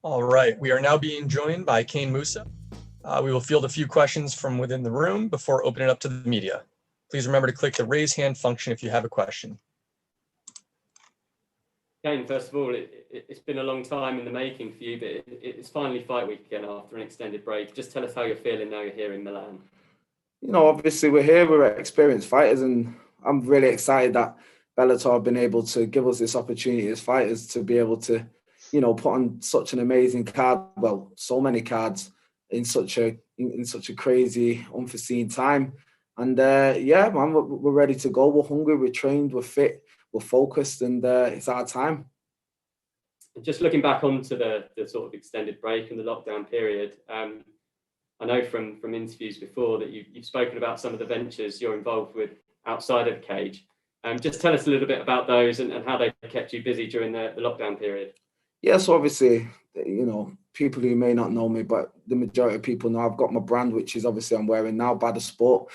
All right, we are now being joined by Kane Mousah. We will field a few questions from within the room before opening it up to the media. Please remember to click the raise hand function if you have a question. Kane, first of all, it's been a long time in the making for you, but it's finally fight week again after an extended break. Just tell us how you're feeling now you're here in Milan. You know, obviously we're here, we're experienced fighters, and I'm really excited that Bellator have been able to give us this opportunity as fighters to be able to, you know, put on such an amazing card, well, so many cards in such a crazy, unforeseen time. And yeah, man, we're ready to go. We're hungry, we're trained, we're fit, we're focused, and it's our time. Just looking back onto the sort of extended break and the lockdown period, I know from interviews before that you've spoken about some of the ventures you're involved with outside of the cage. Just tell us a little bit about those and how they kept you busy during the lockdown period. Yeah, so obviously, you know, people who may not know me, but the majority of people know I've got my brand, which is obviously I'm wearing now, Bada Sport.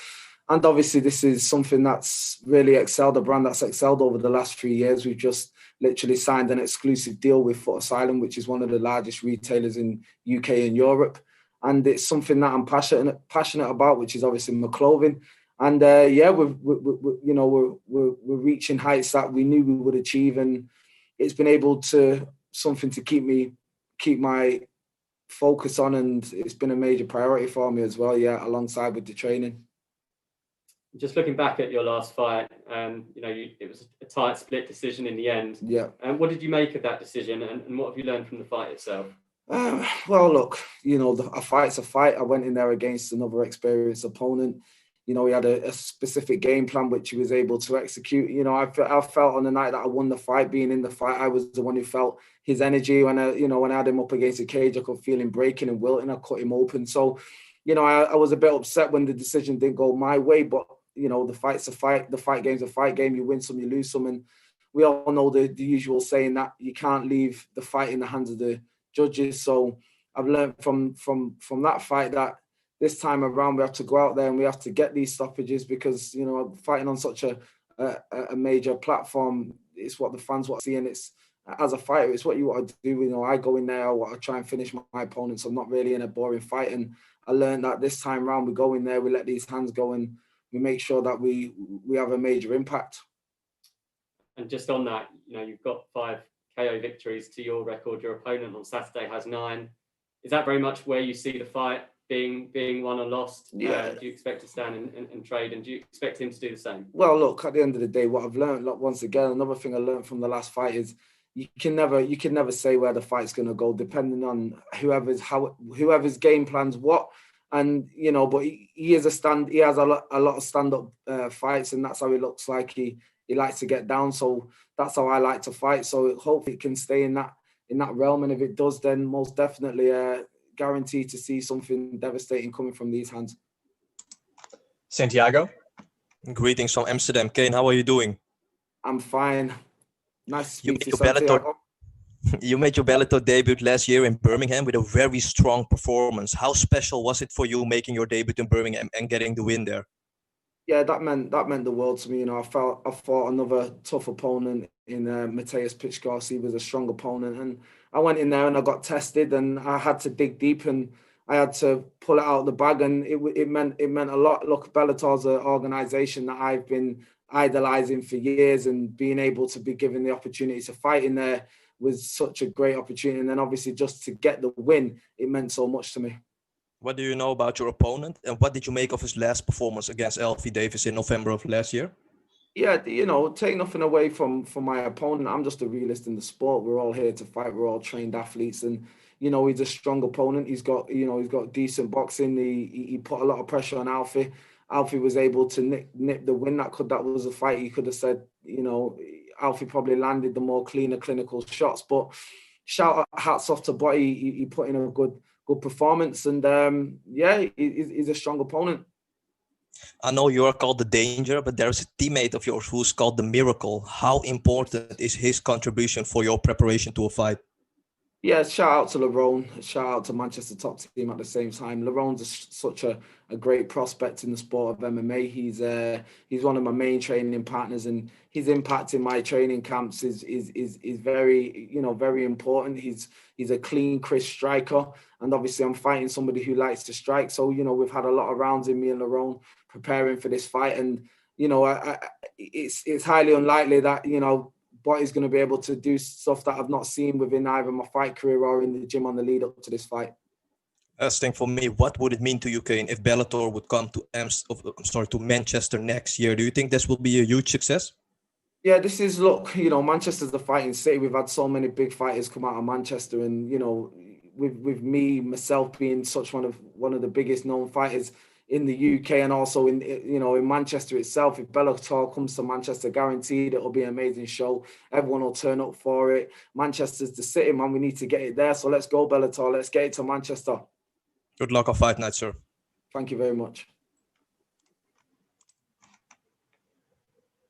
And obviously this is something that's really excelled, a brand that's excelled over the last 3 years. We've just literally signed an exclusive deal with Foot Asylum, which is one of the largest retailers in UK and Europe. And it's something that I'm passionate about, which is obviously my clothing. And yeah, we're reaching heights that we knew we would achieve, and it's been able to something to keep my focus on, and it's been a major priority for me as well. Yeah, alongside with the training. Just looking back at your last fight, you know, it was a tight split decision in the end. Yeah. And what did you make of that decision, and what have you learned from the fight itself? Well, look, you know, a fight's a fight. I went in there against another experienced opponent. You know, he had a specific game plan which he was able to execute. You know, I felt on the night that I won the fight, being in the fight, I was the one who felt his energy. When I had him up against the cage, I could feel him breaking and wilting. I cut him open. So, you know, I was a bit upset when the decision didn't go my way. But, you know, the fight's a fight. The fight game's a fight game. You win some, you lose some. And we all know the usual saying that you can't leave the fight in the hands of the judges. So I've learned from that fight that this time around we have to go out there and we have to get these stoppages, because, you know, fighting on such a major platform, it's what the fans want to see, and it's, as a fighter, it's what you want to do. You know, I go in there, I want to try and finish my opponents. I'm not really in a boring fight, and I learned that this time around we go in there, we let these hands go, and we make sure that we have a major impact. And just on that, you know, you've got 5 KO victories to your record. Your opponent on Saturday has 9. Is that very much where you see the fight being won or lost? Yeah. Do you expect to stand and trade, and do you expect him to do the same? Well, look, at the end of the day, what I've learned, once again, another thing I learned from the last fight is you can never say where the fight's going to go, depending on whoever's game plans what. And, you know, but he has a lot of stand-up fights, and that's how he looks like. He likes to get down, so that's how I like to fight. So hopefully it can stay in that realm, and if it does, then most definitely guaranteed to see something devastating coming from these hands. Santiago? Greetings from Amsterdam. Kane, how are you doing? I'm fine. Nice to speak to you, Santiago. You made your Bellator debut last year in Birmingham with a very strong performance. How special was it for you making your debut in Birmingham and getting the win there? Yeah, that meant the world to me. You know, I fought another tough opponent in Mateus Pitchkos. He was a strong opponent, and I went in there and I got tested, and I had to dig deep, and I had to pull it out of the bag, and it meant a lot. Look, Bellator's an organisation that I've been idolising for years, and being able to be given the opportunity to fight in there was such a great opportunity. And then obviously just to get the win, it meant so much to me. What do you know about your opponent, and what did you make of his last performance against Alfie Davis in November of last year? Yeah, you know, take nothing away from my opponent. I'm just a realist in the sport. We're all here to fight. We're all trained athletes, and you know, he's a strong opponent. He's got decent boxing. He put a lot of pressure on Alfie. Alfie was able to nip the win. That was a fight. You could have said, you know, Alfie probably landed the more cleaner, clinical shots. But hats off to Bobby. He put in a good performance, and yeah, he's a strong opponent. I know you are called the Danger, but there's a teammate of yours who's called the Miracle. How important is his contribution for your preparation to a fight? Yeah, shout out to Lerone, shout out to Manchester top team at the same time. Lerone's such a great prospect in the sport of MMA. He's one of my main training partners, and his impact in my training camps is very, very important. He's a clean, crisp striker, and obviously I'm fighting somebody who likes to strike. So we've had a lot of rounds in me and Lerone preparing for this fight, and it's highly unlikely that but he's going to be able to do stuff that I've not seen within either my fight career or in the gym on the lead up to this fight. Last thing for me, what would it mean to you, Kane, if Bellator would come to Manchester next year? Do you think this will be a huge success? Yeah, look, Manchester's the fighting city. We've had so many big fighters come out of Manchester, and with me myself being such one of the biggest known fighters in the UK and also in Manchester itself. If Bellator comes to Manchester, guaranteed it'll be an amazing show. Everyone will turn up for it. Manchester's the city, man. We need to get it there. So let's go, Bellator. Let's get it to Manchester. Good luck on fight night, sir. Thank you very much.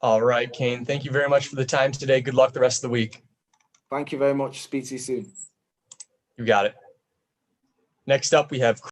All right, Kane. Thank you very much for the time today. Good luck the rest of the week. Thank you very much. Speak to you soon. You got it. Next up, we have